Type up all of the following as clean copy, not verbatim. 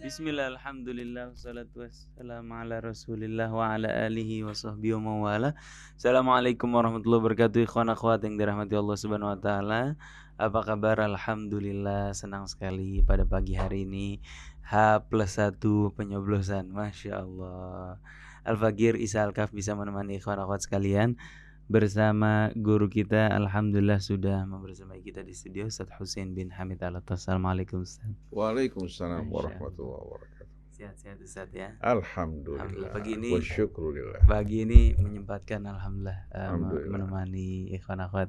Bismillah, alhamdulillah, wassalatu wassalamu ala rasulillah wa ala alihi wa sahbihi wa mawala. Assalamualaikum warahmatullahi wabarakatuh. Ikhwan akhwat yang dirahmati Allah subhanahu wa ta'ala. Apa kabar? Alhamdulillah, senang sekali pada pagi hari ini H+1 penyoblosan, Masya Allah. Al-Faqir Isa Al-Kaf bisa menemani ikhwan akhwat sekalian bersama guru kita. Alhamdulillah sudah membersamai kita di studio Ustaz Husain bin Hamid Alatas. Assalamualaikum Ustaz. Waalaikumsalam Masya Allah. warahmatullahi wabarakatuh. Sehat-sehat Ustaz ya. Alhamdulillah. Alhamdulillah. Wa syukrulillah. Pagi ini menyempatkan alhamdulillah Alhamdulillah. menemani ikhwan akhwat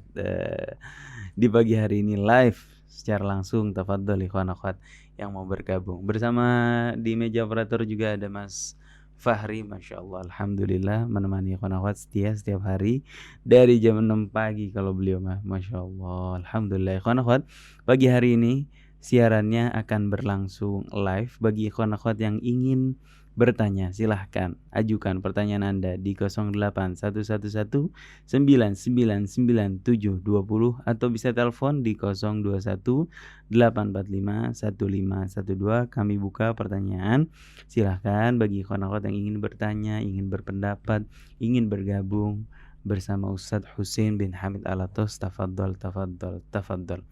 di pagi hari ini live secara langsung. Tafadhol ikhwan akhwat yang mau bergabung. Bersama di meja operator juga ada Mas Fahri, Masya Allah, alhamdulillah menemani ikhwan akhwat setia setiap hari dari jam 6 pagi kalau beliau mah, Masya Allah, alhamdulillah. Ikhwan akhwat, pagi hari ini siarannya akan berlangsung live. Bagi ikhwan akhwat yang ingin bertanya, silahkan ajukan pertanyaan Anda di 08111999720 atau bisa telepon di 0218451512. Kami buka pertanyaan. Silahkan bagi ikhwan akhwat yang ingin bertanya, ingin berpendapat, ingin bergabung bersama Ustadz Husain bin Hamid Alatos. Tafadhol, tafadhol, tafadhol.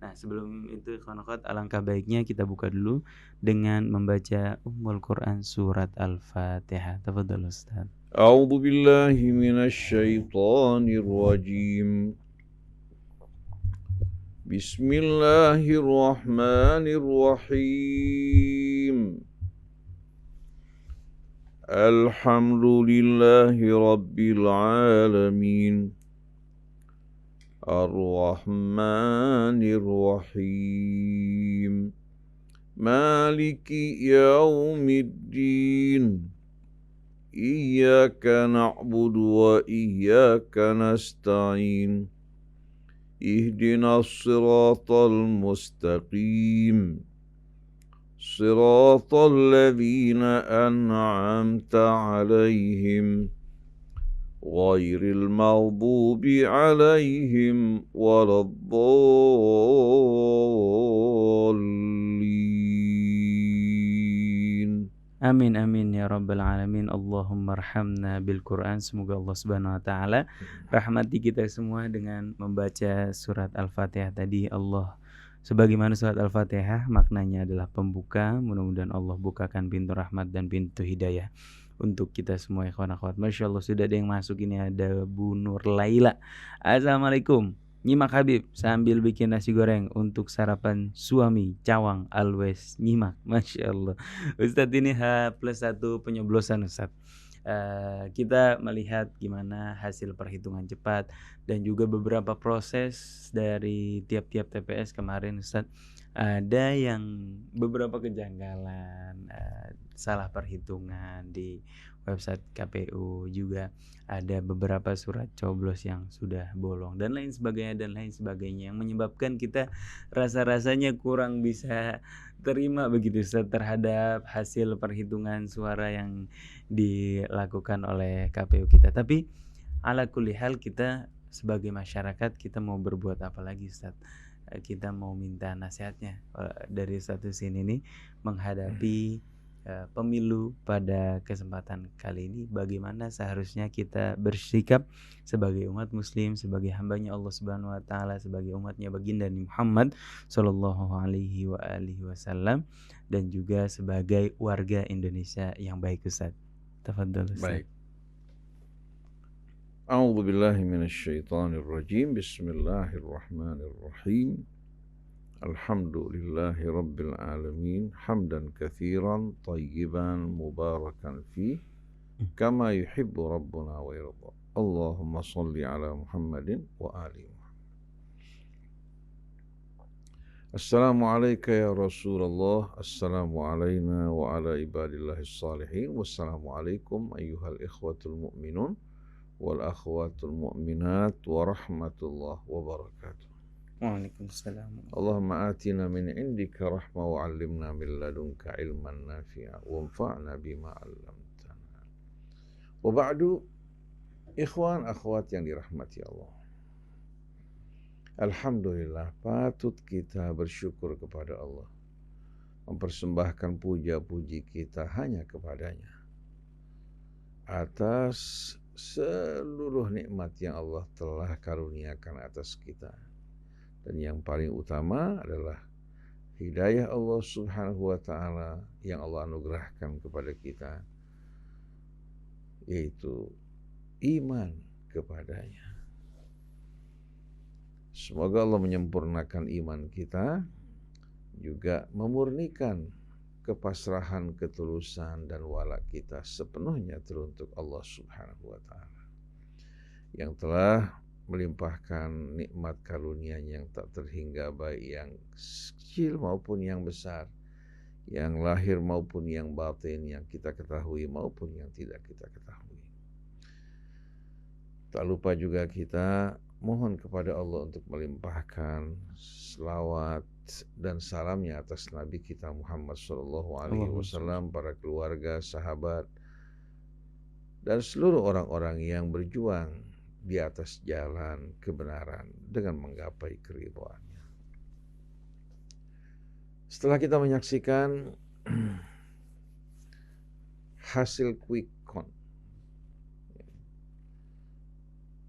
Nah, sebelum itu ikhwan akhwat, alangkah baiknya kita buka dulu dengan membaca Ummul Quran surat Al-Fatihah. Tafadhol Ustaz. A'udzu billahi minasy syaithanir rajim. Bismillahirrahmanirrahim. Alhamdulillahi rabbil alamin. Ar-Rahmanir Rahim. Maliki yaumiddin. Iyyaka na'budu wa iyyaka nasta'in. Ihdinas siratal mustaqim. Siratal ladzina an'amta 'alaihim ghairil maghdubi 'alaihim waladdallin. Amin amin ya rabbal alamin. Allahumma arhamna bil Quran. Semoga Allah Subhanahu wa taala rahmati kita semua dengan membaca surat Al-Fatihah tadi. Allah, sebagaimana surat Al-Fatihah maknanya adalah pembuka, mudah-mudahan Allah bukakan pintu rahmat dan pintu hidayah untuk kita semua ikhwan akhwat. Masya Allah, sudah ada yang masuk ini. Ada Bu Nur Laila. Assalamualaikum. Nyimak Habib sambil bikin nasi goreng untuk sarapan suami cawang, always nyimak. Masya Allah. Ustadz, ini H+1 penyoblosan Ustadz. Kita melihat gimana hasil perhitungan cepat dan juga beberapa proses dari tiap-tiap TPS kemarin Ustadz. Ada yang beberapa kejanggalan, salah perhitungan di website KPU, juga ada beberapa surat coblos yang sudah bolong dan lain sebagainya yang menyebabkan kita rasa-rasanya kurang bisa terima begitu Ustaz terhadap hasil perhitungan suara yang dilakukan oleh KPU kita. Tapi ala kulli hal, kita sebagai masyarakat, kita mau berbuat apa lagi Ustaz? Kita mau minta nasihatnya dari Ustaz Husain ini menghadapi pemilu pada kesempatan kali ini. Bagaimana seharusnya kita bersikap sebagai umat muslim, sebagai hambanya Allah Subhanahu wa taala, sebagai umatnya baginda Muhammad sallallahu alaihi wa alihi wasallam, dan juga sebagai warga Indonesia yang baik Ustaz. Tafadhol Ustaz. Baik. A'udzu billahi minasy syaithanir rajim. Bismillahirrahmanirrahim. Alhamdulillahi rabbil alamin. Hamdan katsiran tayyiban mubarakan fi kama yuhibbu rabbuna wa yarda. Allahumma shalli ala Muhammadin wa ali Muhammad. Assalamu alayka ya Rasulullah. Assalamu alayna wa ala ibadillahis salihin. Wassalamu alaikum ayyuhal ikhwatul mu'minun wal akhwatul mu'minat wa rahmatullah wa barakatuh. Waalaikumsalam. Allahumma atina min indika rahmah wa 'allimna min ladunka ilman nafi'a wa anfa'na bima 'allamtana. Wa ba'du, ikhwan akhwat yang dirahmati Allah. Alhamdulillah, patut kita bersyukur kepada Allah mempersembahkan puja-puji kita hanya kepadanya atas seluruh nikmat yang Allah telah karuniakan atas kita. Dan yang paling utama adalah hidayah Allah Subhanahu wa ta'ala yang Allah anugerahkan kepada kita, yaitu iman kepadanya. Semoga Allah menyempurnakan iman kita, juga memurnikan kepasrahan, ketulusan, dan wala kita sepenuhnya teruntuk Allah Subhanahu wa ta'ala yang telah melimpahkan nikmat karunia yang tak terhingga, baik yang kecil maupun yang besar, yang lahir maupun yang batin, yang kita ketahui maupun yang tidak kita ketahui. Tak lupa juga kita mohon kepada Allah untuk melimpahkan selawat dan salamnya atas Nabi kita Muhammad SAW, para keluarga, sahabat, dan seluruh orang-orang yang berjuang di atas jalan kebenaran dengan menggapai keridhaannya. Setelah kita menyaksikan hasil quick count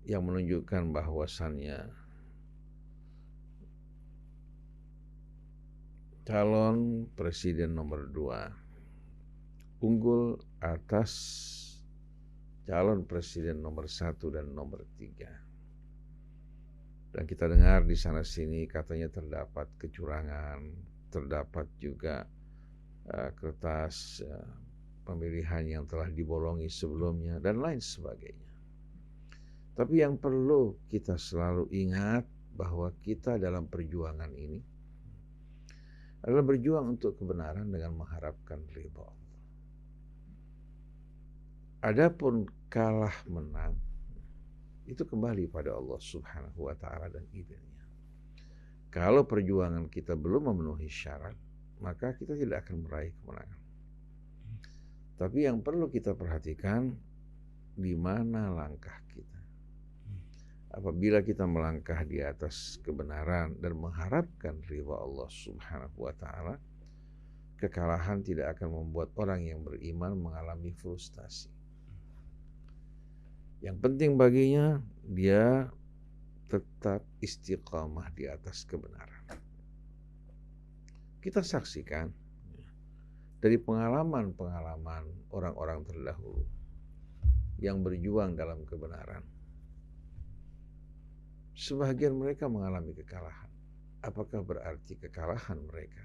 yang menunjukkan bahwasannya calon presiden nomor 2 unggul atas calon presiden nomor 1 dan nomor 3. Dan kita dengar di sana sini katanya terdapat kecurangan, terdapat juga kertas pemilihan yang telah dibolongi sebelumnya dan lain sebagainya. Tapi yang perlu kita selalu ingat bahwa kita dalam perjuangan ini adalah berjuang untuk kebenaran dengan mengharapkan ridha Allah. Adapun kalah menang itu kembali pada Allah Subhanahu wa ta'ala dan idenya. Kalau perjuangan kita belum memenuhi syarat, maka kita tidak akan meraih kemenangan. Tapi yang perlu kita perhatikan, di mana langkah kita. Apabila kita melangkah di atas kebenaran dan mengharapkan ridha Allah Subhanahu wa ta'ala, kekalahan tidak akan membuat orang yang beriman mengalami frustasi. Yang penting baginya, dia tetap istiqamah di atas kebenaran. Kita saksikan dari pengalaman-pengalaman orang-orang terdahulu yang berjuang dalam kebenaran. Sebagian mereka mengalami kekalahan. Apakah berarti kekalahan mereka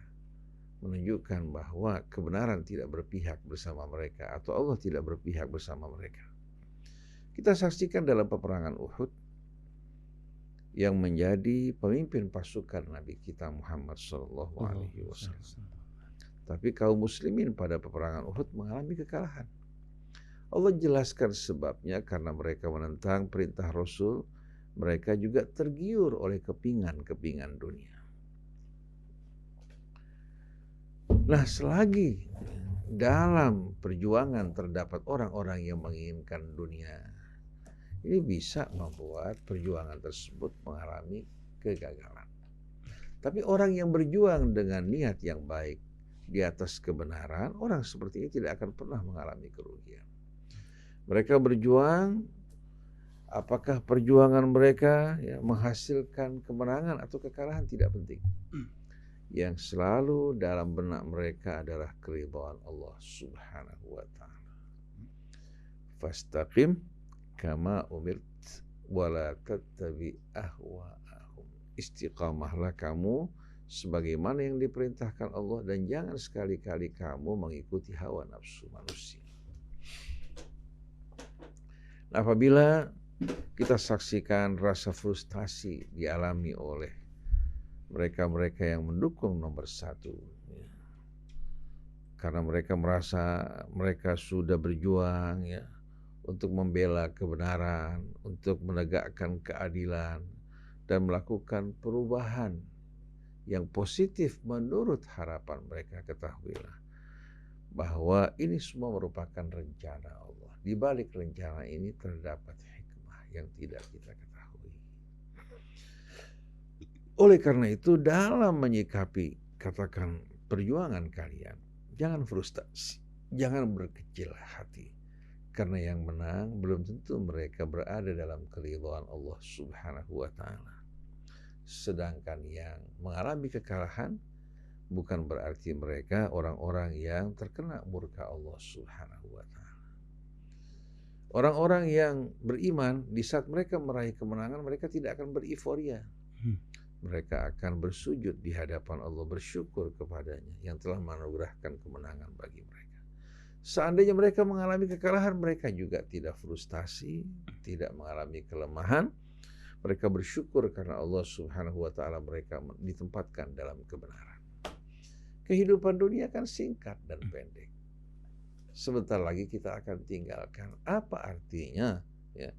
menunjukkan bahwa kebenaran tidak berpihak bersama mereka atau Allah tidak berpihak bersama mereka? Kita saksikan dalam peperangan Uhud yang menjadi pemimpin pasukan Nabi kita Muhammad SAW. Tapi kaum muslimin pada peperangan Uhud mengalami kekalahan. Allah jelaskan sebabnya karena mereka menentang perintah Rasul. Mereka juga tergiur oleh kepingan-kepingan dunia. Nah, selagi dalam perjuangan terdapat orang-orang yang menginginkan dunia, ini bisa membuat perjuangan tersebut mengalami kegagalan. Tapi orang yang berjuang dengan niat yang baik di atas kebenaran, orang seperti ini tidak akan pernah mengalami kerugian. Mereka berjuang. Apakah perjuangan mereka menghasilkan kemenangan atau kekalahan tidak penting. Yang selalu dalam benak mereka adalah keridhaan Allah Subhanahu wa ta'ala. Fastaqim kama umirt wala tattabi ahwa'ahum. Istiqamahlah kamu sebagaimana yang diperintahkan Allah dan jangan sekali-kali kamu mengikuti hawa nafsu manusia. Nah, apabila kita saksikan rasa frustasi dialami oleh mereka-mereka yang mendukung nomor 1, karena mereka merasa mereka sudah berjuang untuk membela kebenaran, untuk menegakkan keadilan dan melakukan perubahan yang positif menurut harapan mereka. Ketahuilah bahwa ini semua merupakan rencana Allah. Di balik rencana ini terdapat yang tidak kita ketahui. Oleh karena itu dalam menyikapi katakan perjuangan kalian. Jangan frustasi, jangan berkecil hati. Karena yang menang belum tentu mereka berada dalam keridhaan Allah Subhanahu wa Ta'ala. Sedangkan yang mengalami kekalahan bukan berarti mereka orang-orang yang terkena murka Allah Subhanahu wa Ta'ala. Orang-orang yang beriman di saat mereka meraih kemenangan, mereka tidak akan bereiforia. Mereka akan bersujud di hadapan Allah, bersyukur kepadanya yang telah menganugerahkan kemenangan bagi mereka. Seandainya mereka mengalami kekalahan, mereka juga tidak frustasi, tidak mengalami kelemahan. Mereka bersyukur karena Allah Subhanahu wa Ta'ala mereka ditempatkan dalam kebenaran. Kehidupan dunia kan singkat dan pendek. Sebentar lagi kita akan tinggalkan. Apa artinya ya?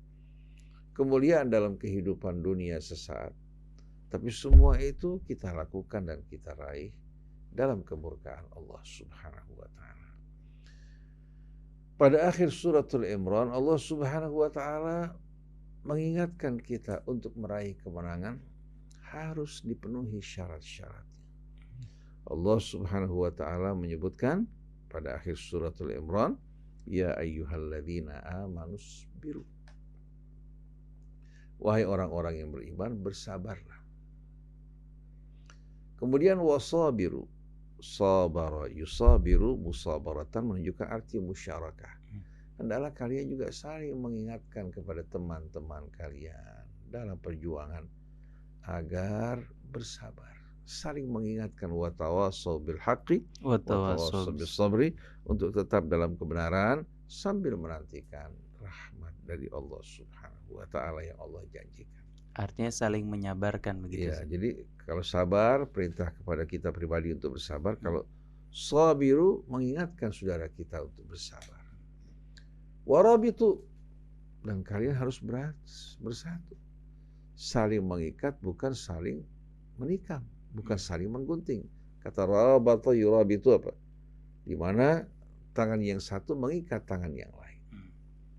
Kemuliaan dalam kehidupan dunia sesaat. Tapi semua itu kita lakukan dan kita raih dalam kemurkaan Allah Subhanahu wa Ta'ala. Pada akhir suratul Imran, Allah Subhanahu wa Ta'ala mengingatkan kita untuk meraih kemenangan harus dipenuhi syarat-syaratnya. Allah Subhanahu wa Ta'ala menyebutkan pada akhir suratul Imran, ya ayyuhalladzina amanus biru. Wahai orang-orang yang beriman, bersabarlah. Kemudian wasabiru, sabara yusabiru musabaratan menunjukkan arti musyarakah. Hendaklah kalian juga saling mengingatkan kepada teman-teman kalian dalam perjuangan agar bersabar. Saling mengingatkan watawasau bil haqqi watawasau bis sabri untuk tetap dalam kebenaran sambil menantikan rahmat dari Allah Subhanahu wa Ta'ala yang Allah janjikan. Artinya saling menyabarkan begitu. Ya, jadi kalau sabar perintah kepada kita pribadi untuk bersabar, kalau sabiru mengingatkan saudara kita untuk bersabar. Warabitu, dan kalian harus bersatu. Saling mengikat bukan saling menikam, bukan saling menggunting. Kata rabata yurabitu apa? Di mana tangan yang satu mengikat tangan yang lain.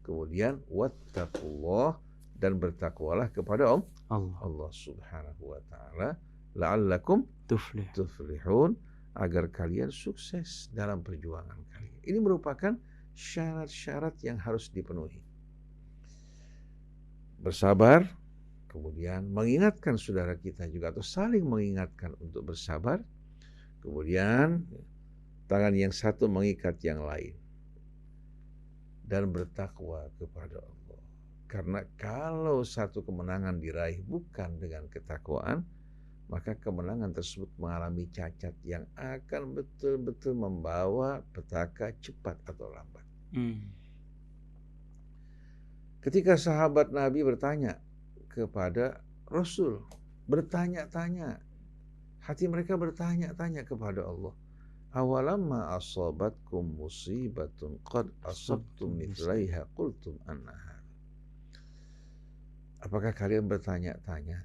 Kemudian wattaqullah, dan bertakwalah kepada Allah Subhanahu wa Ta'ala la'allakum tuflihun, agar kalian sukses dalam perjuangan kalian. Ini merupakan syarat-syarat yang harus dipenuhi. Bersabar, kemudian mengingatkan saudara kita juga atau saling mengingatkan untuk bersabar, kemudian tangan yang satu mengikat yang lain, dan bertakwa kepada Allah. Karena kalau satu kemenangan diraih bukan dengan ketakwaan, maka kemenangan tersebut mengalami cacat yang akan betul-betul membawa petaka cepat atau lambat. Ketika sahabat Nabi bertanya kepada Rasul, bertanya-tanya, hati mereka bertanya-tanya kepada Allah, awalamma asabatkum musibatun qad asabtum mithlaiha qultum annaha. Apakah kalian bertanya-tanya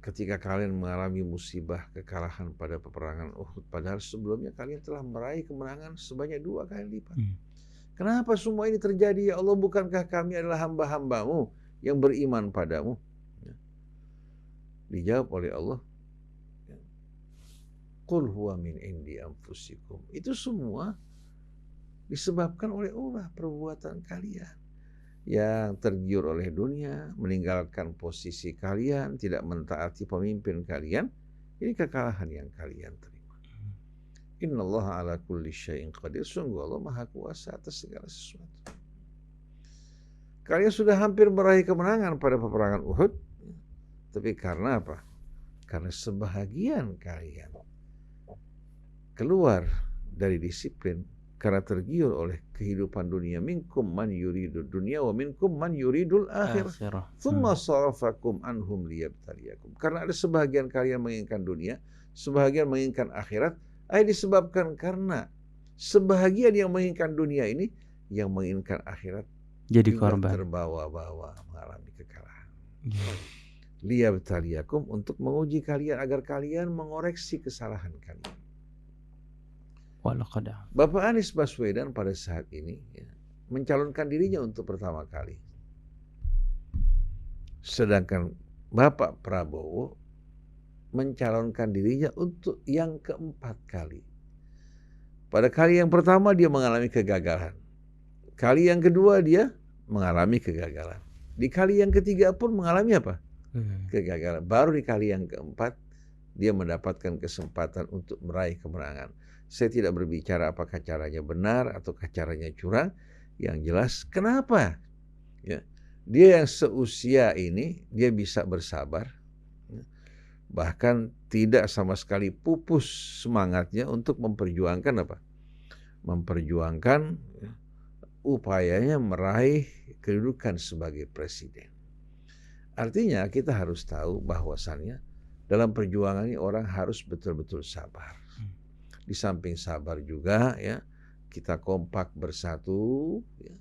ketika kalian mengalami musibah kekalahan pada peperangan Uhud, padahal sebelumnya kalian telah meraih kemenangan sebanyak 2 kali lipat? Kenapa semua ini terjadi ya Allah? Bukankah kami adalah hamba-hambamu yang beriman padamu? Dijawab oleh Allah, qul huwa min indi anfusikum. Itu semua disebabkan oleh Allah, perbuatan kalian yang tergiur oleh dunia, meninggalkan posisi kalian, tidak mentaati pemimpin kalian. Ini kekalahan yang kalian terima. Innallaha ala kulli syai'in qadir. Sungguh Allah Maha Kuasa atas segala sesuatu. Kalian sudah hampir meraih kemenangan pada peperangan Uhud, tapi karena apa? Karena sebahagian kalian keluar dari disiplin karena tergiur oleh kehidupan dunia. Minkum man yuridud dunya wa minkum man yuridul akhirah. Tsumma sarafakum anhum liyabtaliyakum. Karena ada sebahagian kalian menginginkan dunia, sebahagian menginginkan akhirat. Disebabkan karena sebahagian yang menginginkan dunia ini, yang menginginkan akhirat jadi juga korban, terbawa-bawa mengalami kekalahan. Liyabtaliyakum, untuk menguji kalian agar kalian mengoreksi kesalahan kalian. Bapak Anies Baswedan pada saat ini mencalonkan dirinya untuk pertama kali. Sedangkan Bapak Prabowo mencalonkan dirinya untuk yang keempat kali. Pada kali yang pertama dia mengalami kegagalan. Kali yang kedua dia mengalami kegagalan. Di kali yang ketiga pun mengalami apa? Kegagalan. Baru di kali yang keempat dia mendapatkan kesempatan untuk meraih kemenangan. Saya tidak berbicara apakah caranya benar ataukah caranya curang. Yang jelas kenapa? Ya. Dia yang seusia ini dia bisa bersabar. Bahkan tidak sama sekali pupus semangatnya untuk memperjuangkan apa? Memperjuangkan upayanya meraih kedudukan sebagai presiden. Artinya kita harus tahu bahwasannya dalam perjuangan ini orang harus betul-betul sabar. Di samping sabar juga ya, kita kompak bersatu ya.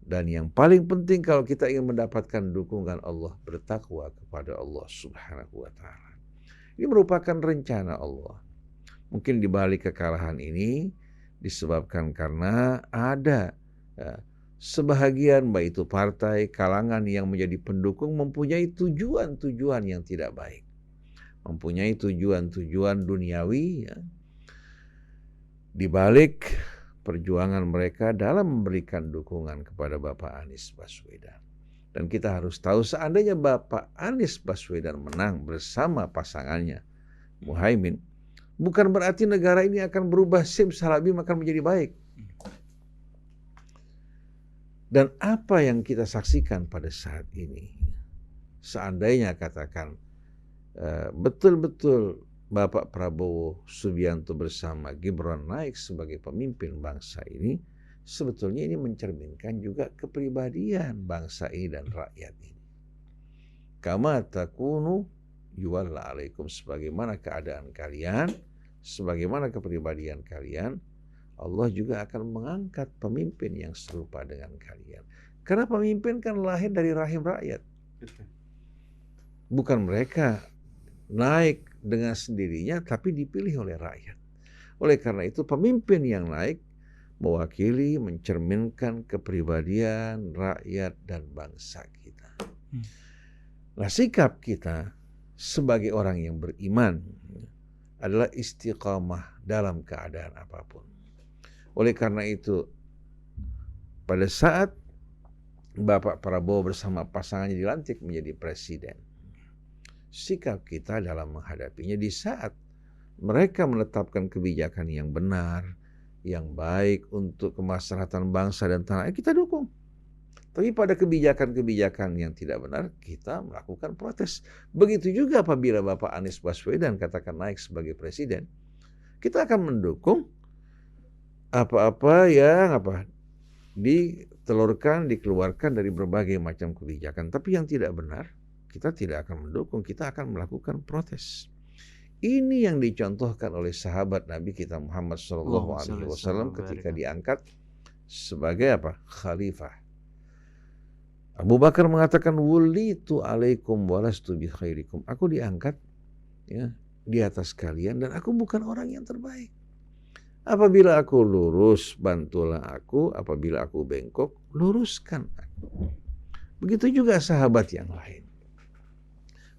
Dan yang paling penting kalau kita ingin mendapatkan dukungan Allah, bertakwa kepada Allah Subhanahu wa taala. Ini merupakan rencana Allah. Mungkin di balik kekalahan ini disebabkan karena ada ya, sebahagian baik itu partai, kalangan yang menjadi pendukung mempunyai tujuan-tujuan yang tidak baik. Mempunyai tujuan-tujuan duniawi ya, di balik perjuangan mereka dalam memberikan dukungan kepada Bapak Anies Baswedan. Dan kita harus tahu seandainya Bapak Anies Baswedan menang bersama pasangannya Muhaimin, bukan berarti negara ini akan berubah simsalabim akan menjadi baik. Dan apa yang kita saksikan pada saat ini, seandainya katakan betul-betul Bapak Prabowo Subianto bersama Gibran naik sebagai pemimpin bangsa ini, sebetulnya ini mencerminkan juga kepribadian bangsa ini dan rakyat ini. Kama takunu yuwalla alaikum, sebagaimana keadaan kalian, sebagaimana kepribadian kalian, Allah juga akan mengangkat pemimpin yang serupa dengan kalian. Karena pemimpin kan lahir dari rahim rakyat. Bukan mereka naik dengan sendirinya, tapi dipilih oleh rakyat. Oleh karena itu pemimpin yang naik mewakili, mencerminkan kepribadian rakyat dan bangsa kita. Nah, sikap kita sebagai orang yang beriman adalah istiqamah dalam keadaan apapun. Oleh karena itu, pada saat Bapak Prabowo bersama pasangannya dilantik menjadi presiden, sikap kita dalam menghadapinya di saat mereka menetapkan kebijakan yang benar, yang baik untuk kemaslahatan bangsa dan tanah air, kita dukung. Tapi pada kebijakan-kebijakan yang tidak benar, kita melakukan protes. Begitu juga apabila Bapak Anies Baswedan katakan naik sebagai presiden, kita akan mendukung apa-apa yang ditelurkan, dikeluarkan dari berbagai macam kebijakan. Tapi yang tidak benar, kita tidak akan mendukung, kita akan melakukan protes. Ini yang dicontohkan oleh sahabat Nabi kita Muhammad SAW ketika diangkat sebagai khalifah. Abu Bakar mengatakan, wulitu alaikum walastu bi khairikum. Aku diangkat ya, di atas kalian dan aku bukan orang yang terbaik. Apabila aku lurus, bantulah aku. Apabila aku bengkok, luruskan aku. Begitu juga sahabat yang lain.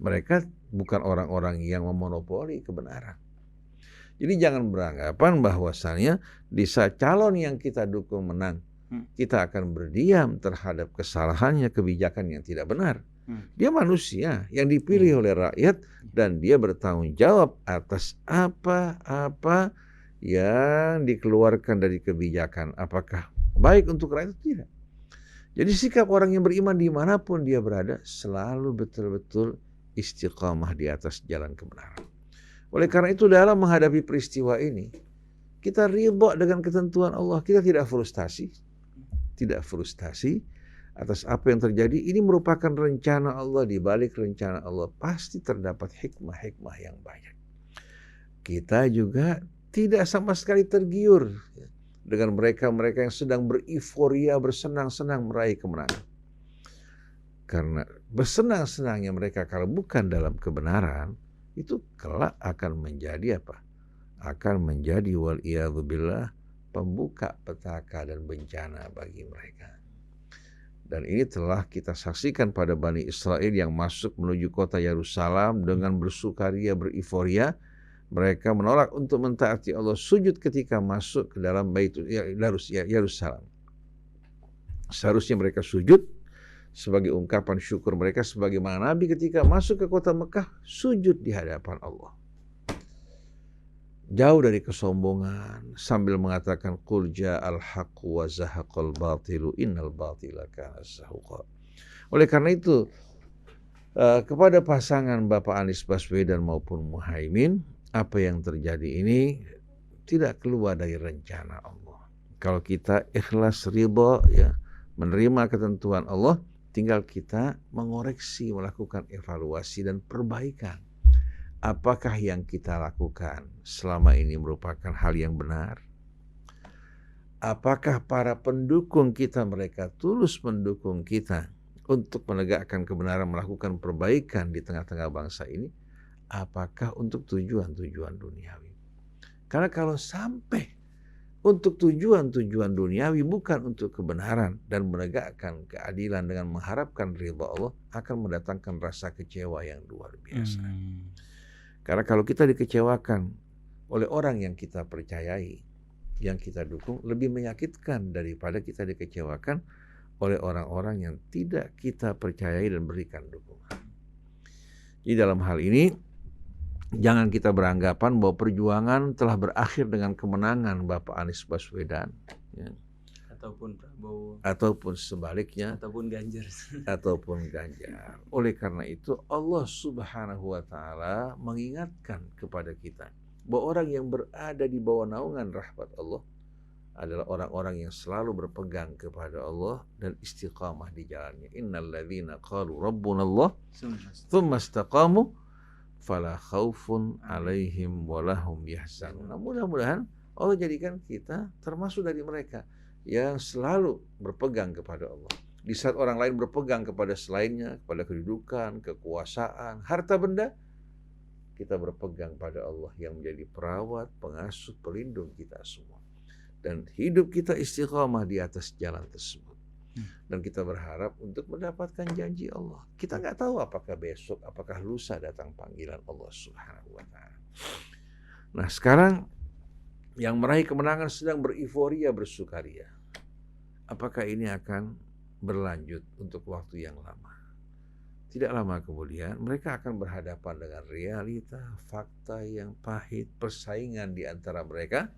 Mereka bukan orang-orang yang memonopoli kebenaran. Jadi jangan beranggapan bahwasannya di saat calon yang kita dukung menang, kita akan berdiam terhadap kesalahannya, kebijakan yang tidak benar. Dia manusia yang dipilih oleh rakyat dan dia bertanggung jawab atas apa-apa yang dikeluarkan dari kebijakan. Apakah baik untuk rakyat atau tidak. Jadi sikap orang yang beriman dimanapun dia berada selalu betul-betul istiqamah di atas jalan kebenaran. Oleh karena itu dalam menghadapi peristiwa ini, kita ridha dengan ketentuan Allah. Kita tidak frustasi atas apa yang terjadi. Ini merupakan rencana Allah. Di balik rencana Allah pasti terdapat hikmah-hikmah yang banyak. Kita juga tidak sama sekali tergiur dengan mereka-mereka yang sedang bereiforia, bersenang-senang meraih kemenangan. Karena bersenang-senangnya mereka kalau bukan dalam kebenaran, itu kelak akan menjadi akan menjadi wal'iyadzubillah pembuka petaka dan bencana bagi mereka. Dan ini telah kita saksikan pada Bani Israel yang masuk menuju kota Yerusalem dengan bersukaria, beriforia. Mereka menolak untuk mentaati Allah, sujud ketika masuk ke dalam Baitul Yerusalem. Seharusnya mereka sujud sebagai ungkapan syukur mereka sebagaimana Nabi ketika masuk ke kota Mekah sujud di hadapan Allah. Jauh dari kesombongan sambil mengatakan qul ja'al haqqu wa zahaqal batilu innal batila kana zahuqa. Oleh karena itu kepada pasangan Bapak Anies Baswedan maupun Muhaimin, apa yang terjadi ini tidak keluar dari rencana Allah. Kalau kita ikhlas ridha ya, menerima ketentuan Allah, tinggal kita mengoreksi, melakukan evaluasi dan perbaikan. Apakah yang kita lakukan selama ini merupakan hal yang benar? Apakah para pendukung kita mereka tulus mendukung kita untuk menegakkan kebenaran, melakukan perbaikan di tengah-tengah bangsa ini? Apakah untuk tujuan-tujuan duniawi? Karena kalau sampai untuk tujuan-tujuan duniawi bukan untuk kebenaran dan menegakkan keadilan dengan mengharapkan ridha Allah, akan mendatangkan rasa kecewa yang luar biasa. Karena kalau kita dikecewakan oleh orang yang kita percayai, yang kita dukung, lebih menyakitkan daripada kita dikecewakan oleh orang-orang yang tidak kita percayai dan berikan dukungan. Jadi dalam hal ini, jangan kita beranggapan bahwa perjuangan telah berakhir dengan kemenangan Bapak Anies Baswedan, ya, ataupun Prabowo, ataupun sebaliknya, ataupun Ganjar. Oleh karena itu Allah Subhanahu wa Ta'ala mengingatkan kepada kita bahwa orang yang berada di bawah naungan rahmat Allah adalah orang-orang yang selalu berpegang kepada Allah dan istiqamah di jalannya. Innal ladzina qalu rabbuna Allah tsumma istaqamu fala khaufun alaihim walahum yahzanun. Nah, mudah-mudahan Allah jadikan kita termasuk dari mereka yang selalu berpegang kepada Allah. Di saat orang lain berpegang kepada selainnya, kepada kedudukan, kekuasaan, harta benda, kita berpegang pada Allah yang menjadi perawat, pengasuh, pelindung kita semua. Dan hidup kita istiqamah di atas jalan tersebut. Dan kita berharap untuk mendapatkan janji Allah. Kita nggak tahu apakah besok, apakah lusa datang panggilan Allah Subhanahu wa Ta'ala. Nah sekarang yang meraih kemenangan sedang beriforia, bersukaria. Apakah ini akan berlanjut untuk waktu yang lama? Tidak lama kemudian mereka akan berhadapan dengan realita, fakta yang pahit, persaingan di antara mereka.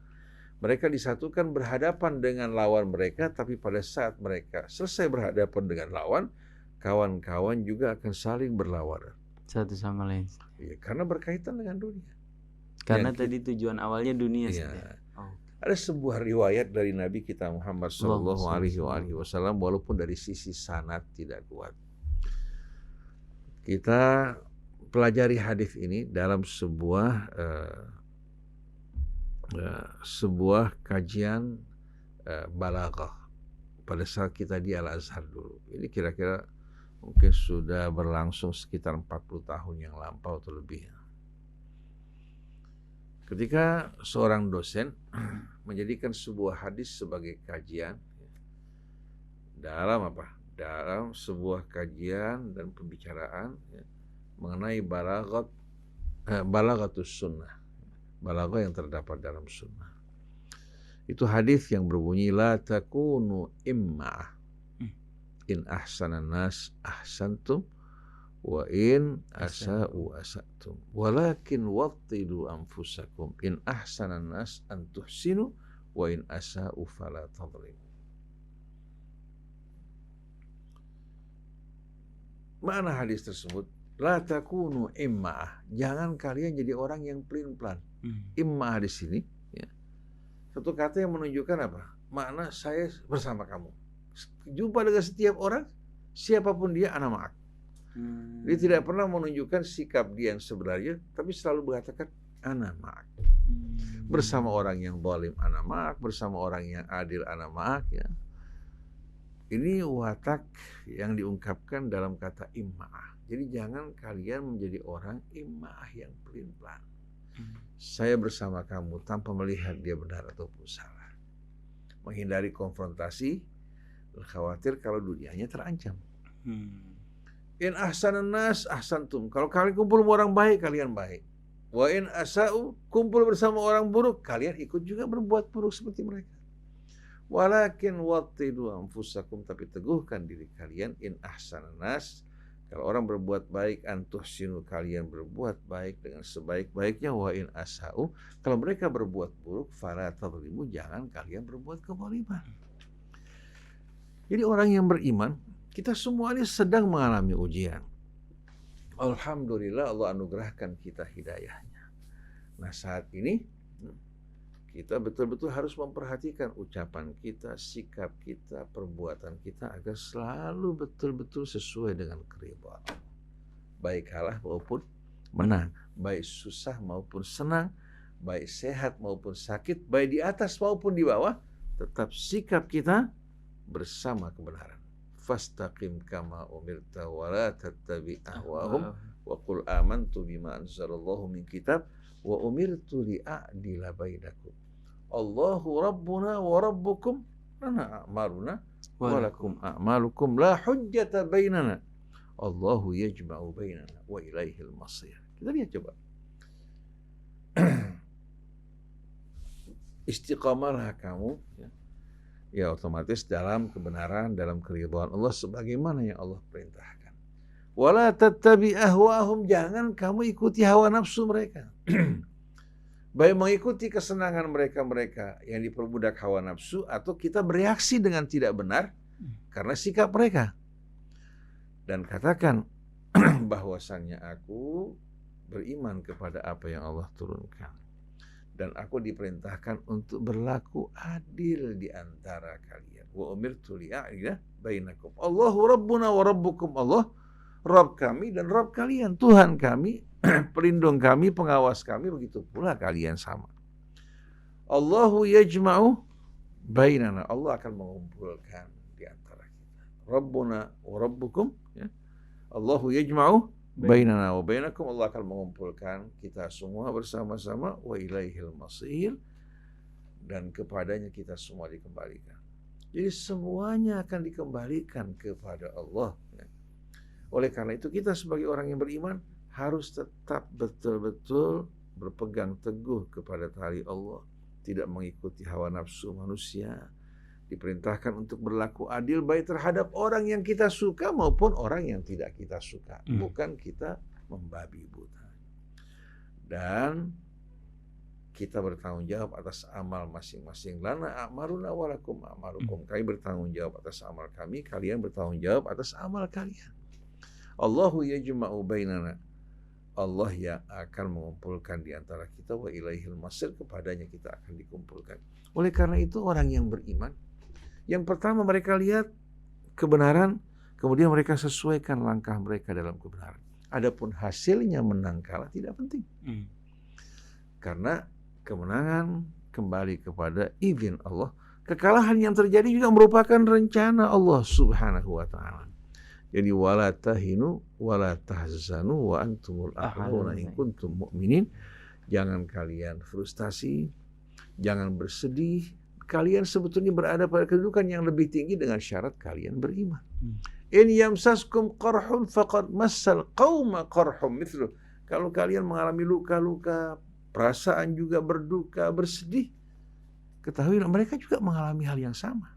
Mereka disatukan berhadapan dengan lawan mereka, tapi pada saat mereka selesai berhadapan dengan lawan, kawan-kawan juga akan saling berlawanan Satu sama lain. Ya, karena berkaitan dengan dunia. Karena tadi tujuan awalnya dunia. Ya. Ada sebuah riwayat dari Nabi kita Muhammad Sallallahu Alaihi Wasallam, walaupun dari sisi sanad tidak kuat. Kita pelajari hadis ini dalam sebuah kajian balaghah pada saat kita di Al-Azhar dulu. Ini kira-kira mungkin sudah berlangsung sekitar 40 tahun yang lampau atau lebih. Ketika seorang dosen menjadikan sebuah hadis sebagai kajian dalam sebuah kajian dan pembicaraan mengenai balaghatus sunnah, balaghah yang terdapat dalam sunnah. Itu hadis yang berbunyi la takunu imma'ah in ahsanan nas ahsantum wa in asa'u asa'tum walakin wattilu anfusakum in ahsanan nas an tuhsinu wa in asa'u fala tadhlimu. Mana hadis tersebut? La takunu imma'ah, jangan kalian jadi orang yang pelin-pelan. Imma'ah di sini ya, satu kata yang menunjukkan apa? Makna saya bersama kamu. Jumpa dengan setiap orang, siapapun dia, ana ma'ak. Dia tidak pernah menunjukkan sikap dia yang sebenarnya, tapi selalu mengatakan ana ma'ak. Bersama orang yang zalim ana ma'ak, bersama orang yang adil ana ma'ak ya. Ini watak yang diungkapkan dalam kata imma'ah. Jadi jangan kalian menjadi orang imma'ah yang pelin-pelan. Saya bersama kamu tanpa melihat dia benar ataupun salah. Menghindari konfrontasi, Khawatir kalau dunianya terancam. Hmm. In ahsanan nas ahsantum. Kalau kalian kumpul sama orang baik, kalian baik. Wa in asa'u, kumpul bersama orang buruk, kalian ikut juga berbuat buruk seperti mereka. Walakin wattidu anfusakum, tapi teguhkan diri kalian. In ahsanan nas, kalau orang berbuat baik, antuhsinu, kalian berbuat baik dengan sebaik-baiknya. Wa in asa'u, kalau mereka berbuat buruk, fala tadhlimu, jangan kalian berbuat kezaliman. Jadi orang yang beriman, kita semua ini sedang mengalami ujian. Alhamdulillah Allah anugerahkan kita hidayahnya. Nah saat ini kita betul-betul harus memperhatikan ucapan kita, sikap kita, perbuatan kita agar selalu betul-betul sesuai dengan keridhaan Allah. Baik kalah maupun menang, baik susah maupun senang, baik sehat maupun sakit, baik di atas maupun di bawah, tetap sikap kita bersama kebenaran. Fastaqim kama umirta wa la tattabi ahwahum wa qul amantu bima anzalallahu min kitab wa umirtu li'adila bainakum. Allahu rabbuna wa rabbukum lana a'maluna wa lakum a'malukum la hujjata bainana. Allahu yajma'u bainana wa ilaihil masir. Kita lihat coba. Istiqamalah kamu ya otomatis dalam kebenaran, dalam keridhaan Allah sebagaimana yang Allah perintahkan. Wala tattabi ahwahum, jangan kamu ikuti hawa nafsu mereka. Baik mengikuti kesenangan mereka-mereka yang diperbudak hawa nafsu, atau kita bereaksi dengan tidak benar karena sikap mereka. Dan katakan bahwasannya aku beriman kepada apa yang Allah turunkan. Dan aku diperintahkan untuk berlaku adil di antara kalian. Wa umirtu li'adila bainakum. Allahu rabbuna wa rabbukum. Allah Rabb kami dan Rabb kalian. Tuhan kami, pelindung kami, pengawas kami. Begitu pula kalian sama. Allahu yajma'u bainana. Allah akan mengumpulkan di antara kita. Rabbuna wa rabbukum. Ya. Allahu yajma'u bainana wa bainakum, Allah akan mengumpulkan kita semua bersama-sama, wa ilaihil masir, dan kepadanya kita semua dikembalikan. Jadi semuanya akan dikembalikan kepada Allah. Oleh karena itu kita sebagai orang yang beriman harus tetap betul-betul berpegang teguh kepada tali Allah, tidak mengikuti hawa nafsu manusia. Diperintahkan untuk berlaku adil baik terhadap orang yang kita suka maupun orang yang tidak kita suka. Bukan kita membabi buta. Dan kita bertanggung jawab atas amal masing-masing. Lana a'maluna walakum a'malukum. Kami bertanggung jawab atas amal kami, kalian bertanggung jawab atas amal kalian. Allahu yajma'u bainana. Allah yang akan mengumpulkan di antara kita, wa ilaihil masir, kepadanya kita akan dikumpulkan. Oleh karena itu orang yang beriman, yang pertama mereka lihat kebenaran, kemudian mereka sesuaikan langkah mereka dalam kebenaran. Adapun hasilnya menang kalah tidak penting. Karena kemenangan kembali kepada izin Allah. Kekalahan yang terjadi juga merupakan rencana Allah Subhanahu wa taala. Jadi wala tahinu wala tahzanu wa antumul a'launa in kuntum mu'minin. Jangan kalian frustasi, jangan bersedih. Kalian sebetulnya berada pada kedudukan yang lebih tinggi dengan syarat kalian beriman. In yamsaskum qarhun faqad massal qauma qarhum mithlu. Kalau kalian mengalami luka-luka, perasaan juga berduka, bersedih, ketahuilah mereka juga mengalami hal yang sama.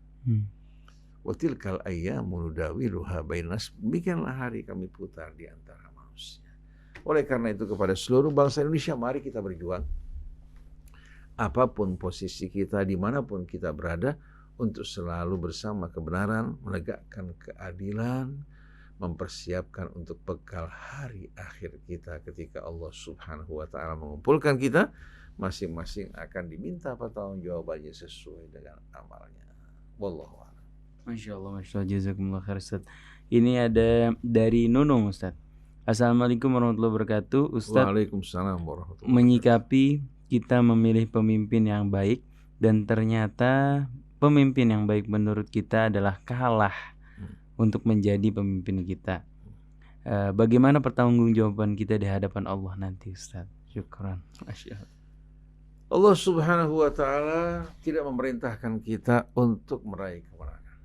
Wa tilkal ayyamu nudawiluha bainas. Demikianlah hari kami putar di antara manusia. Oleh karena itu kepada seluruh bangsa Indonesia, mari kita berjuang. Apapun posisi kita, dimanapun kita berada, untuk selalu bersama kebenaran, menegakkan keadilan, mempersiapkan untuk bekal hari akhir kita ketika Allah Subhanahu wa taala mengumpulkan kita, masing-masing akan diminta pertanggungjawabannya sesuai dengan amalnya. Wallahu a'lam. Masya Allah, jazakumullah khair Ustaz. Ini ada dari Nunung Ustaz. Assalamualaikum warahmatullahi wabarakatuh. Ustaz, waalaikumsalam warahmatullahi wabarakatuh. Menyikapi kita memilih pemimpin yang baik dan ternyata pemimpin yang baik menurut kita adalah kalah untuk menjadi pemimpin kita. Bagaimana pertanggungjawaban kita di hadapan Allah nanti Ustaz? Syukran. Allah Subhanahu wa taala tidak memerintahkan kita untuk meraih kemenangan.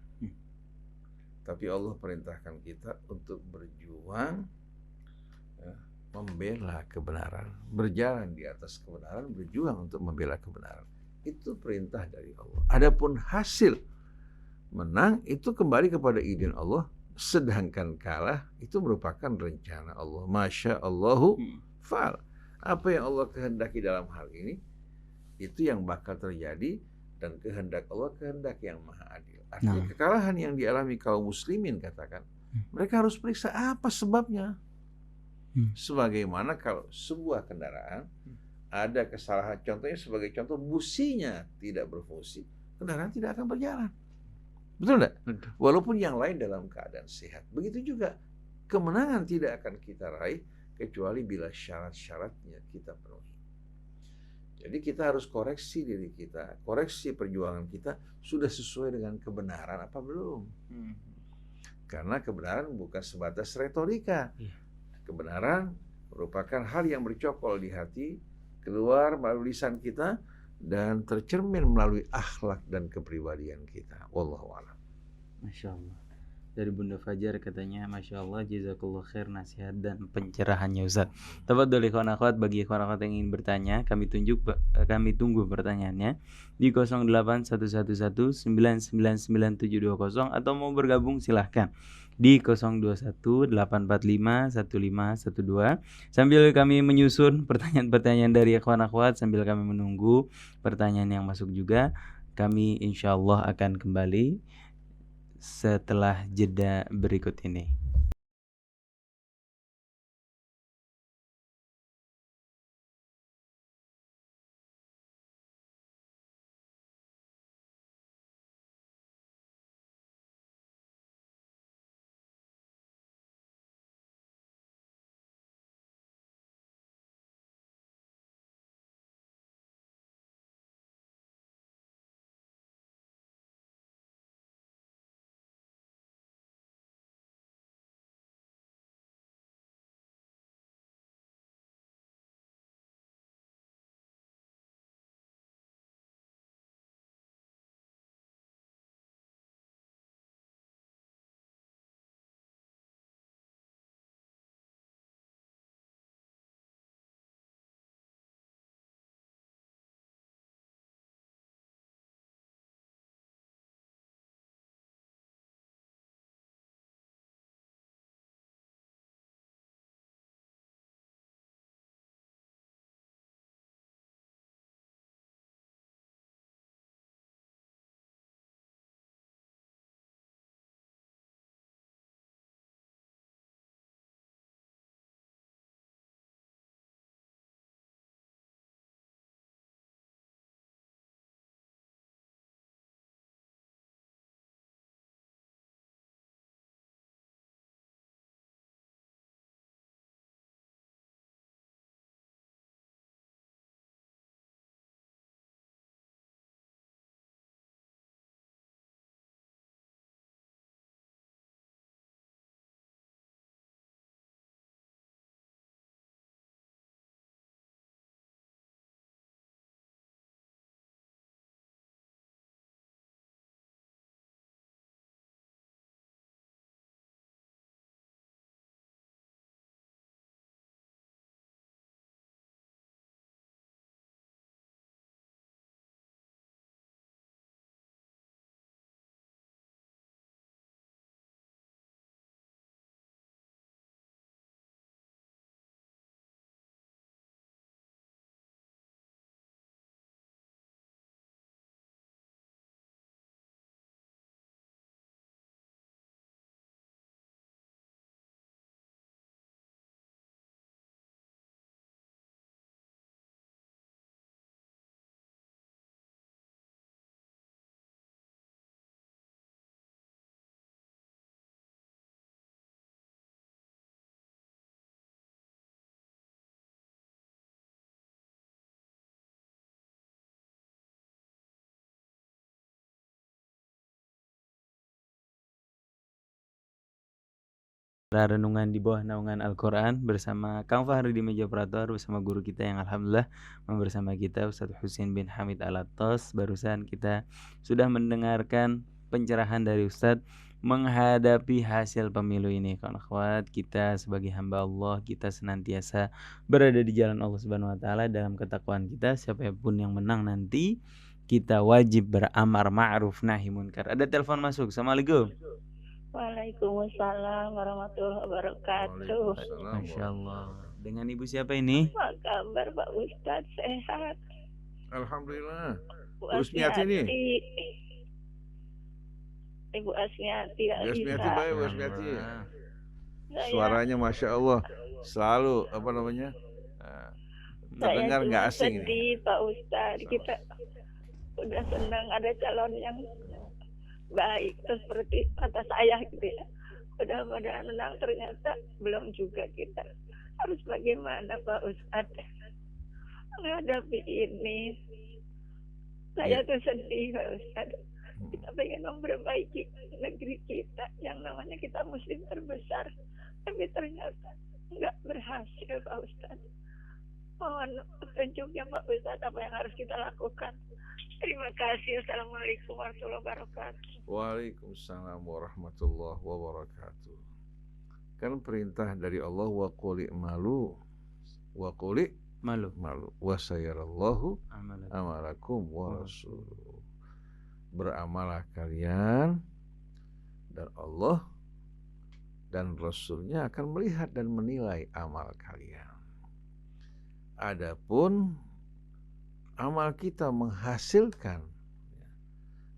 Tapi Allah perintahkan kita untuk berjuang, ya, membela kebenaran, berjalan di atas kebenaran, berjuang untuk membela kebenaran. Itu perintah dari Allah. Adapun hasil menang itu kembali kepada izin Allah, sedangkan kalah itu merupakan rencana Allah. Masya Allahu fa'al. Apa yang Allah kehendaki dalam hal ini, itu yang bakal terjadi, dan kehendak Allah kehendak yang maha adil. Artinya kekalahan yang dialami kaum muslimin, katakan, mereka harus periksa apa sebabnya. Sebagaimana kalau sebuah kendaraan ada kesalahan, contohnya sebagai contoh businya tidak berfungsi, kendaraan tidak akan berjalan. Betul enggak? Walaupun yang lain dalam keadaan sehat. Begitu juga kemenangan tidak akan kita raih kecuali bila syarat-syaratnya kita penuhi. Jadi kita harus koreksi diri kita, koreksi perjuangan kita, sudah sesuai dengan kebenaran apa belum? Karena kebenaran bukan sebatas retorika. Kebenaran merupakan hal yang bercokol di hati, keluar melalui lisan kita, dan tercermin melalui akhlak dan kepribadian kita. Wallahu a'lam. Masya Allah. Dari Bunda Fajar katanya, Masya Allah, jazakallah khair nasihat dan pencerahannya Ustaz. Tafadhol ikhwan akhwat, bagi ikhwan akhwat yang ingin bertanya, kami tunggu pertanyaannya di 081119999720, atau mau bergabung silahkan di 0218451512, sambil kami menyusun pertanyaan-pertanyaan dari ikhwan akhwat, sambil kami menunggu pertanyaan yang masuk juga. Kami insya Allah akan kembali setelah jeda berikut ini. Renungan di bawah naungan Al-Quran bersama Kang Fahri di meja operator, bersama guru kita yang alhamdulillah bersama kita, Ustadz Husin bin Hamid Alatos. Barusan kita sudah mendengarkan pencerahan dari Ustadz menghadapi hasil pemilu ini. Kawan akhwat, kita sebagai hamba Allah, kita senantiasa berada di jalan Allah Subhanahu wa taala dalam ketakwaan kita. Siapapun yang menang nanti, kita wajib beramar ma'ruf nahi munkar. Ada telepon masuk. Assalamualaikum. Waalaikumsalam warahmatullahi wabarakatuh. Waalaikumsalam Masya Allah. warahmatullahi Dengan ibu siapa ini? Apa kabar Pak Ustadz? Sehat? wabarakatuh. Alhamdulillah. Bu Bu Asmiati nih. Ibu Asmiati. Bu Asmiati baik, Bu Asmiati. Saya- Suaranya Masya Allah. Selalu apa namanya? Terdengar saya nggak cuma asing ini. sedih Pak Ustadz. Kita udah senang ada calon yang baik seperti kata saya gitu ya. Mudah-mudahan menang, ternyata belum juga. Kita harus bagaimana Pak Ustadz menghadapi ini? Saya tuh sedih Pak Ustadz. Kita pengen memperbaiki negeri kita yang namanya kita muslim terbesar, tapi ternyata nggak berhasil Pak Ustadz. Mohon petunjuknya Pak Ustadz, apa yang harus kita lakukan. Terima kasih. Assalamualaikum warahmatullahi wabarakatuh. Waalaikumsalam warahmatullahi wabarakatuh. Kan perintah dari Allah wa quli malu wa quli Malu. malu wa sayarallahu Amalan. amalakum wa rasuluh. Beramalah kalian dan Allah dan Rasulnya akan melihat dan menilai amal kalian. Adapun amal kita menghasilkan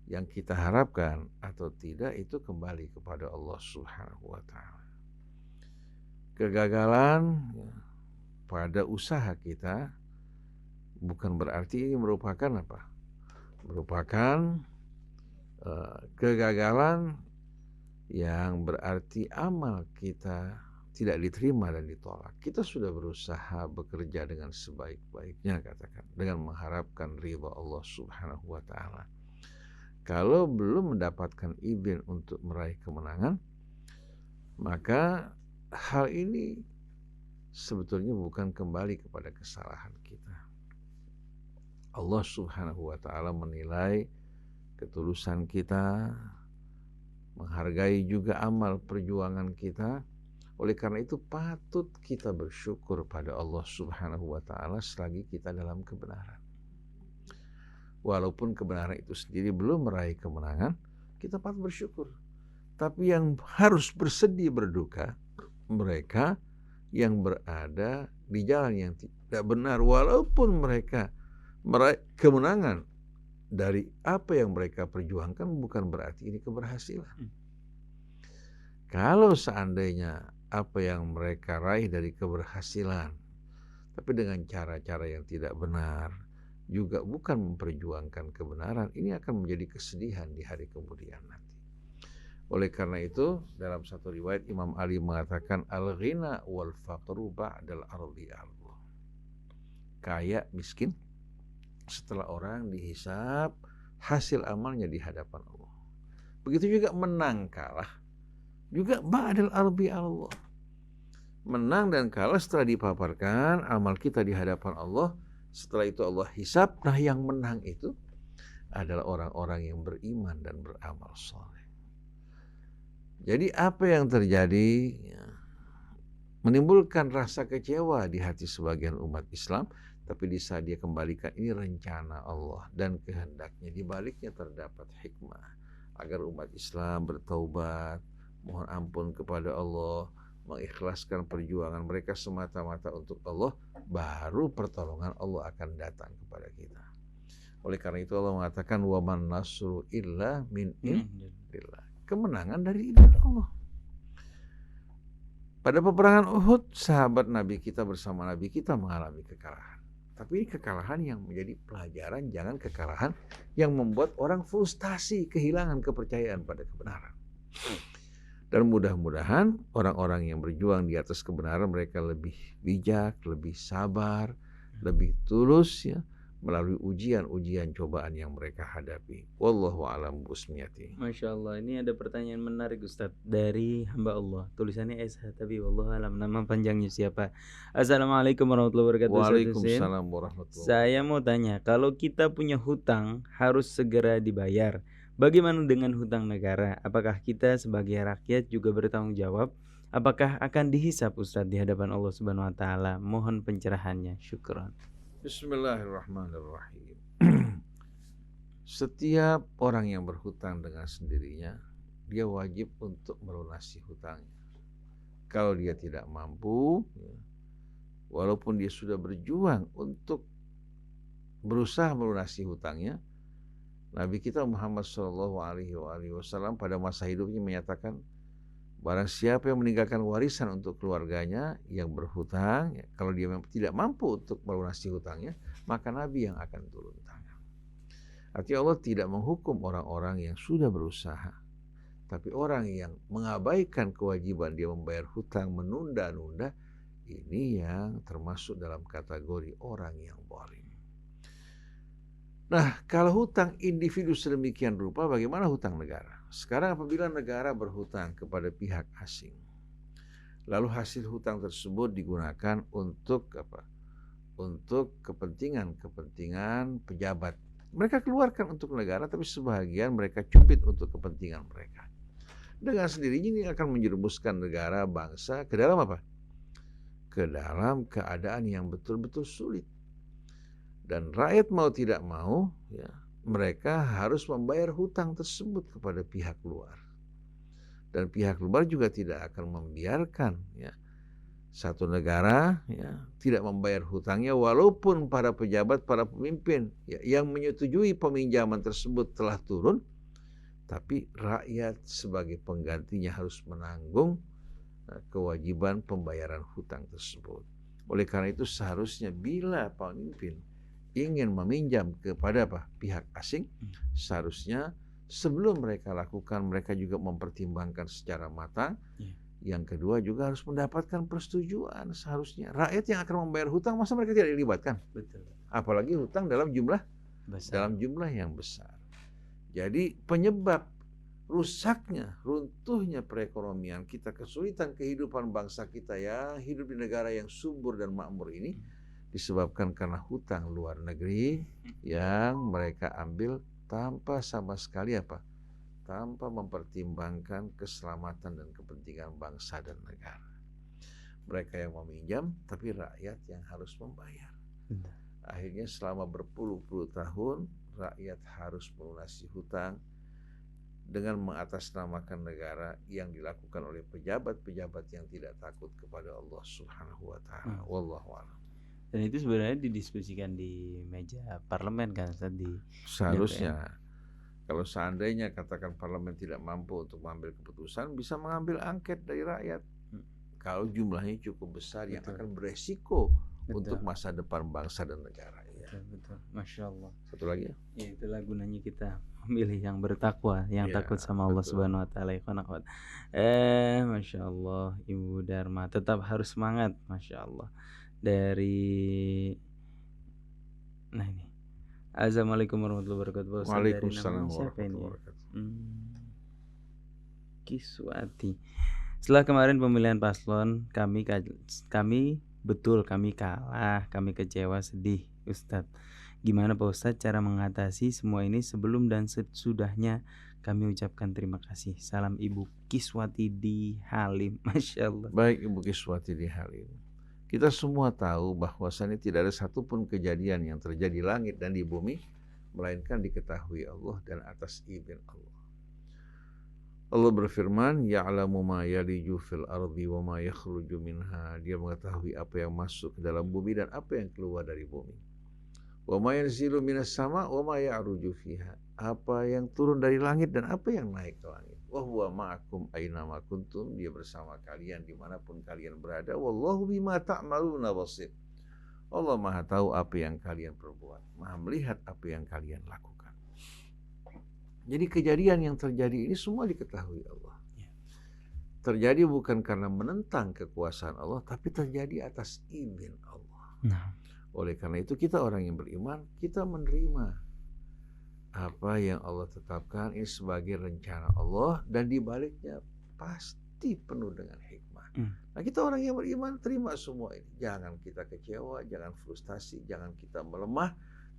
yang kita harapkan atau tidak, itu kembali kepada Allah Subhanahu wa taala. Kegagalan pada usaha kita bukan berarti ini merupakan apa? Merupakan kegagalan yang berarti amal kita tidak diterima dan ditolak. Kita sudah berusaha bekerja dengan sebaik-baiknya, katakan, dengan mengharapkan ridha Allah Subhanahu wa taala. Kalau belum mendapatkan izin untuk meraih kemenangan, maka hal ini sebetulnya bukan kembali kepada kesalahan kita. Allah Subhanahu wa taala menilai ketulusan kita, menghargai juga amal perjuangan kita. Oleh karena itu patut kita bersyukur pada Allah Subhanahu wa taala selagi kita dalam kebenaran. Walaupun kebenaran itu sendiri belum meraih kemenangan, kita patut bersyukur. Tapi yang harus bersedih berduka mereka yang berada di jalan yang tidak benar, walaupun mereka meraih kemenangan dari apa yang mereka perjuangkan, bukan berarti ini keberhasilan. Kalau seandainya apa yang mereka raih dari keberhasilan, tapi dengan cara-cara yang tidak benar, juga bukan memperjuangkan kebenaran, ini akan menjadi kesedihan di hari kemudian nanti. Oleh karena itu, dalam satu riwayat Imam Ali mengatakan, al-ghina wal faqru ba'dal ardi Allah. Kaya miskin setelah orang dihisab hasil amalnya di hadapan Allah. Begitu juga menang kalah juga ba'dal ardi Allah. Menang dan kalah setelah dipaparkan amal kita di hadapan Allah. Setelah itu Allah hisab. Nah, yang menang itu adalah orang-orang yang beriman dan beramal soleh. Jadi apa yang terjadi menimbulkan rasa kecewa di hati sebagian umat Islam, tapi di saat dia kembalikan ini rencana Allah dan kehendaknya, di baliknya terdapat hikmah agar umat Islam bertaubat, mohon ampun kepada Allah, mengikhlaskan perjuangan mereka semata-mata untuk Allah, baru pertolongan Allah akan datang kepada kita. Oleh karena itu Allah mengatakan wa man nasru illa min indillah. Kemenangan dari Allah. Pada peperangan Uhud, sahabat Nabi kita bersama Nabi kita mengalami kekalahan. Tapi ini kekalahan yang menjadi pelajaran, jangan kekalahan yang membuat orang frustasi, kehilangan kepercayaan pada kebenaran. Dan mudah-mudahan orang-orang yang berjuang di atas kebenaran, mereka lebih bijak, lebih sabar, lebih tulus ya, melalui ujian-ujian cobaan yang mereka hadapi. Wallahu a'lam bishawab. Masya Allah, ini ada pertanyaan menarik Ustadz dari hamba Allah. Tulisannya SH tapi wallahu alam, nama panjangnya siapa? Assalamualaikum warahmatullahi wabarakatuh. Waalaikumsalam warahmatullahi wabarakatuh. Saya mau tanya, kalau kita punya hutang harus segera dibayar, Bagaimana dengan hutang negara? Apakah kita sebagai rakyat juga bertanggung jawab? Apakah akan dihisap Ustadz di hadapan Allah Subhanahu wa taala? Mohon pencerahannya. Syukron. Bismillahirrahmanirrahim. Setiap orang yang berhutang dengan sendirinya, dia wajib untuk melunasi hutangnya. Kalau dia tidak mampu, walaupun dia sudah berjuang untuk berusaha melunasi hutangnya, Nabi kita Muhammad SAW pada masa hidupnya menyatakan, barang siapa yang meninggalkan warisan untuk keluarganya yang berhutang, kalau dia tidak mampu untuk melunasi hutangnya, maka Nabi yang akan turun tangan. Artinya Allah tidak menghukum orang-orang yang sudah berusaha, tapi orang yang mengabaikan kewajiban dia membayar hutang, menunda-nunda, ini yang termasuk dalam kategori orang yang zalim. Nah, kalau hutang individu sedemikian rupa, bagaimana hutang negara? Sekarang apabila negara berhutang kepada pihak asing, lalu hasil hutang tersebut digunakan untuk apa? Untuk kepentingan pejabat. Mereka keluarkan untuk negara, tapi sebahagian mereka cubit untuk kepentingan mereka. Dengan sendirinya ini akan menjerumuskan negara, bangsa ke dalam apa? Ke dalam keadaan yang betul-betul sulit. Dan rakyat mau tidak mau, ya, mereka harus membayar hutang tersebut kepada pihak luar. Dan pihak luar juga tidak akan membiarkan, ya, satu negara, ya, tidak membayar hutangnya walaupun para pejabat, para pemimpin, ya, yang menyetujui peminjaman tersebut telah turun, tapi rakyat sebagai penggantinya harus menanggung kewajiban pembayaran hutang tersebut. Oleh karena itu seharusnya bila pemimpin ingin meminjam kepada pihak asing, seharusnya sebelum mereka lakukan, mereka juga mempertimbangkan secara matang. Yang kedua juga harus mendapatkan persetujuan seharusnya. Rakyat yang akan membayar hutang, masa mereka tidak dilibatkan? Betul. Apalagi hutang dalam jumlah yang besar. Jadi penyebab rusaknya, runtuhnya perekonomian kita, kesulitan kehidupan bangsa kita yang hidup di negara yang subur dan makmur ini, disebabkan karena hutang luar negeri yang mereka ambil tanpa sama sekali tanpa mempertimbangkan keselamatan dan kepentingan bangsa dan negara. Mereka yang meminjam, tapi rakyat yang harus membayar. Akhirnya selama berpuluh-puluh tahun, rakyat harus melunasi hutang dengan mengatasnamakan negara yang dilakukan oleh pejabat-pejabat yang tidak takut kepada Allah Subhanahu wa taala. Wallahu a'lam. Dan itu sebenarnya didiskusikan di meja parlemen kan, seharusnya. Kalau seandainya katakan parlemen tidak mampu untuk mengambil keputusan, bisa mengambil angket dari rakyat. Kalau jumlahnya cukup besar, yang akan beresiko untuk masa depan bangsa dan negara. Ya. Betul. Masya Allah. Satu lagi ya? Ya, itulah gunanya kita memilih yang bertakwa, yang takut sama Allah Subhanahu wa taala. Masya Allah, Ibu Dharma tetap harus semangat, Masya Allah. Ini. Assalamualaikum warahmatullahi wabarakatuh. Waalaikumsalam warahmatullahi wabarakatuh. Kiswati. Setelah kemarin pemilihan paslon, kami kalah, kami kecewa, sedih, Ustadz. Gimana Pak Ustadz cara mengatasi semua ini? Sebelum dan sesudahnya kami ucapkan terima kasih. Salam Ibu Kiswati di Halim. Masya Allah. Baik Ibu Kiswati di Halim. Kita semua tahu bahwasannya tidak ada satupun kejadian yang terjadi di langit dan di bumi melainkan diketahui Allah dan atas izin Allah. Allah berfirman, "Ya'lamu ma yaliju fil ardi wa ma yakhruju minha." Dia mengetahui apa yang masuk ke dalam bumi dan apa yang keluar dari bumi. Wa ma yanzilu minas sama wa ma ya'ruju fiha. Apa yang turun dari langit dan apa yang naik ke langit. Wa huwa ma'akum aina ma kuntum. Dia bersama kalian dimanapun kalian berada. Wallahu bima ta'maluna basir. Allah Maha tahu apa yang kalian perbuat, Maha melihat apa yang kalian lakukan. Jadi kejadian yang terjadi ini semua diketahui Allah. Terjadi bukan karena menentang kekuasaan Allah, tapi terjadi atas izin Allah. Oleh karena itu kita orang yang beriman, kita menerima apa yang Allah tetapkan ini sebagai rencana Allah, dan dibaliknya pasti penuh dengan hikmah. Nah, kita orang yang beriman terima semua ini. Jangan kita kecewa, jangan frustasi, jangan kita melemah,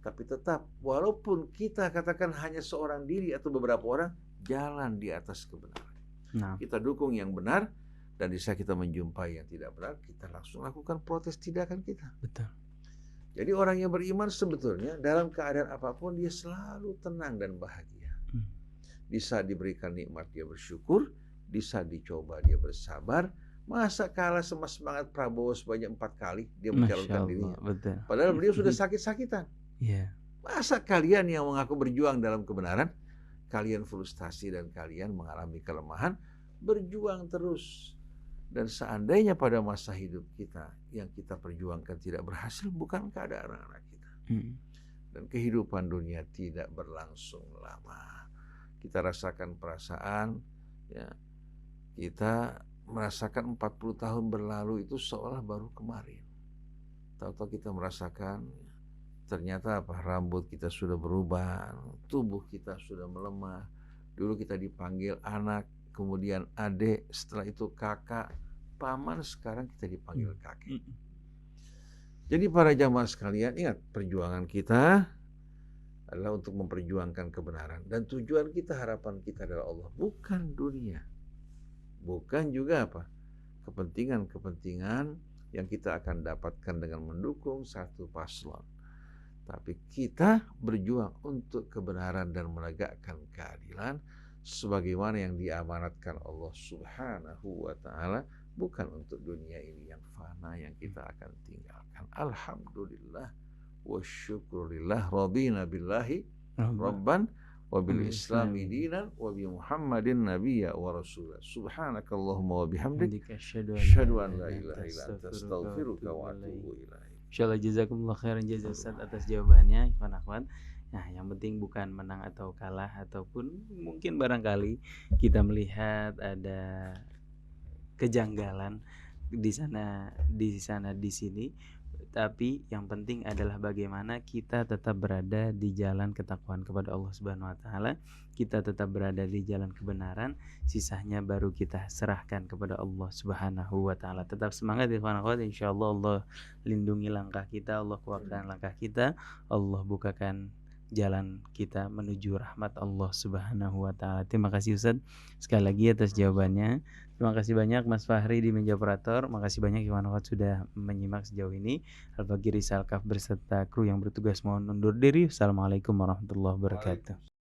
Tapi tetap, walaupun kita katakan hanya seorang diri atau beberapa orang, jalan di atas kebenaran. Nah, Kita dukung yang benar, dan di saat kita menjumpai yang tidak benar, kita langsung lakukan protes tindakan kita. betul. Jadi orang yang beriman sebetulnya dalam keadaan apapun dia selalu tenang dan bahagia. Hmm. Di saat diberikan nikmat dia bersyukur, di saat dicoba dia bersabar. Masa kalah sama semangat Prabowo sebanyak 4 kali dia Masya mencalonkan Allah, dirinya. betul. Padahal beliau sudah sakit-sakitan. Iya, Masa kalian yang mengaku berjuang dalam kebenaran, kalian frustasi dan kalian mengalami kelemahan, berjuang terus. Dan seandainya pada masa hidup kita yang kita perjuangkan tidak berhasil, bukan keadaan anak-anak kita. Dan kehidupan dunia tidak berlangsung lama. Kita rasakan perasaan, ya, kita merasakan 40 tahun berlalu itu seolah baru kemarin. Tahu-tahu kita merasakan ternyata rambut kita sudah berubah, tubuh kita sudah melemah. Dulu kita dipanggil anak, kemudian adik, setelah itu kakak, paman, sekarang kita dipanggil kakek. Jadi para jamaah sekalian, ingat perjuangan kita adalah untuk memperjuangkan kebenaran. Dan tujuan kita, harapan kita adalah Allah, bukan dunia. Bukan juga kepentingan-kepentingan yang kita akan dapatkan dengan mendukung satu paslon. Tapi kita berjuang untuk kebenaran dan menegakkan keadilan sebagaimana yang diamanatkan Allah Subhanahu wa ta'ala, bukan untuk dunia ini yang fana yang kita akan tinggalkan. Alhamdulillah wa syukurillah, radina billahi rabban wa bil islami dinan wa bi Muhammadin nabiyya wa rasulah. Subhanakallahumma wa bihamdik asyhadu an la ilaha illa anta astaghfiruka wa atubu ilaik. Insyaallah jazakumullah khairan jazaa Ustaz atas jawabannya, ikhwan akhwat. Nah, yang penting bukan menang atau kalah, ataupun mungkin barangkali kita melihat ada kejanggalan di sana di sini, tapi yang penting adalah bagaimana kita tetap berada di jalan ketakwaan kepada Allah Subhanahu wa taala, kita tetap berada di jalan kebenaran, sisanya baru kita serahkan kepada Allah Subhanahu wa taala. Tetap semangat ya kawan kawan, insyaallah Allah lindungi langkah kita, Allah kuatkan langkah kita, Allah bukakan jalan kita menuju rahmat Allah Subhanahu wa taala. Terima kasih Ustaz sekali lagi atas jawabannya. Terima kasih banyak Mas Fahri di meja operator. Makasih banyak Iwan Awad sudah menyimak sejauh ini. Al-Bagiri Salkaf berserta kru yang bertugas mohon undur diri. Assalamualaikum warahmatullahi wabarakatuh.